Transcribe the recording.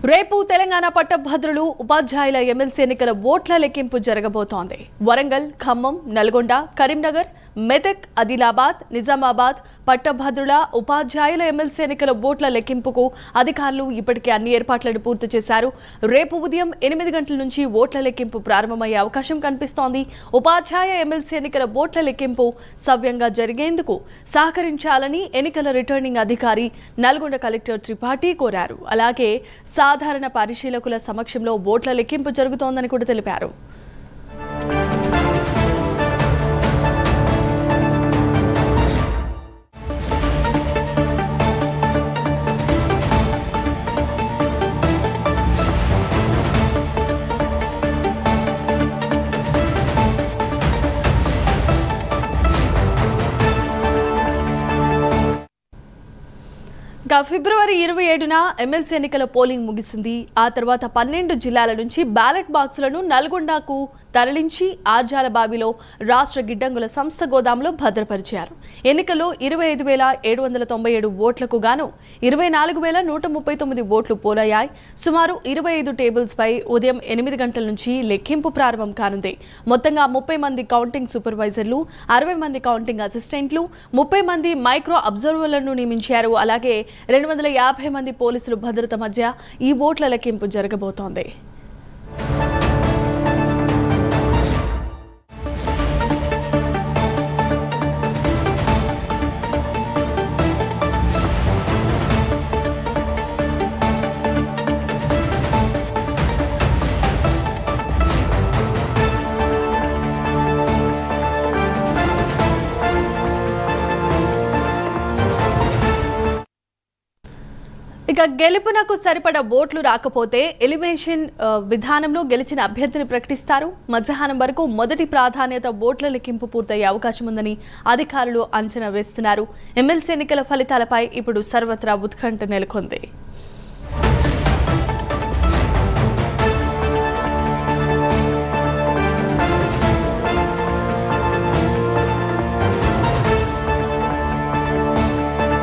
రేపు తెలంగాణ పట్టభద్రులు ఉపాధ్యాయుల ఎమ్మెల్సీ ఎన్నికల ఓట్ల లెక్కింపు జరగబోతోంది. వరంగల్, ఖమ్మం, నల్గొండ, కరీంనగర్, మెదక్, ఆదిలాబాద్, నిజామాబాద్ పట్టభద్రుల ఉపాధ్యాయుల ఎమ్మెల్సీ ఎన్నికల ఓట్ల లెక్కింపుకు అధికారులు ఇప్పటికే అన్ని ఏర్పాట్లను పూర్తి చేశారు. రేపు ఉదయం 8 గంటల నుంచి ఓట్ల లెక్కింపు ప్రారంభమయ్యే అవకాశం కనిపిస్తోంది. ఉపాధ్యాయ ఎమ్మెల్సీ ఎన్నికల ఓట్ల లెక్కింపు సవ్యంగా జరిగేందుకు సహకరించాలని ఎన్నికల రిటర్నింగ్ అధికారి నల్గొండ కలెక్టర్ త్రిపాఠి కోరారు. అలాగే సాధారణ పరిశీలకుల సమక్షంలో ఓట్ల లెక్కింపు జరుగుతోందని కూడా తెలిపారు. ఫిబ్రవరి 27న ఎమ్మెల్సీ ఎన్నికల పోలింగ్ ముగిసింది. ఆ తర్వాత 12 జిల్లాల నుంచి బ్యాలెట్ బాక్సులను నల్గొండకు తరలించి ఆర్జాలబావిలో రాష్ట్ర గిడ్డంగుల సంస్థ గోదాంలో భద్రపరిచారు. ఎన్నికల్లో 25,797 ఓట్లకు గాను 24,139 ఓట్లు పోలయ్యాయి. సుమారు 25 టేబుల్స్ పై ఉదయం 8 గంటల నుంచి లెక్కింపు ప్రారంభం కానుంది. మొత్తంగా 30 మంది కౌంటింగ్ సూపర్వైజర్లు, 60 మంది కౌంటింగ్ అసిస్టెంట్లు, 30 మంది మైక్రో అబ్జర్వర్లను నియమించారు. అలాగే 250 మంది పోలీసులు భద్రత మధ్య ఈ ఓట్ల లెక్కింపు జరగబోతోంది. ఇక గెలుపునకు సరిపడ ఓట్లు రాకపోతే ఎలిమినేషన్ విధానంలో గెలిచిన అభ్యర్థిని ప్రకటిస్తారు. మధ్యాహ్నం వరకు మొదటి ప్రాధాన్యత ఓట్ల లెక్కింపు పూర్తయ్యే అవకాశం ఉందని అధికారులు అంచనా వేస్తున్నారు. ఎమ్మెల్సీ ఎన్నికల ఫలితాలపై ఇప్పుడు సర్వత్రా ఉత్కంఠ నెలకొంది.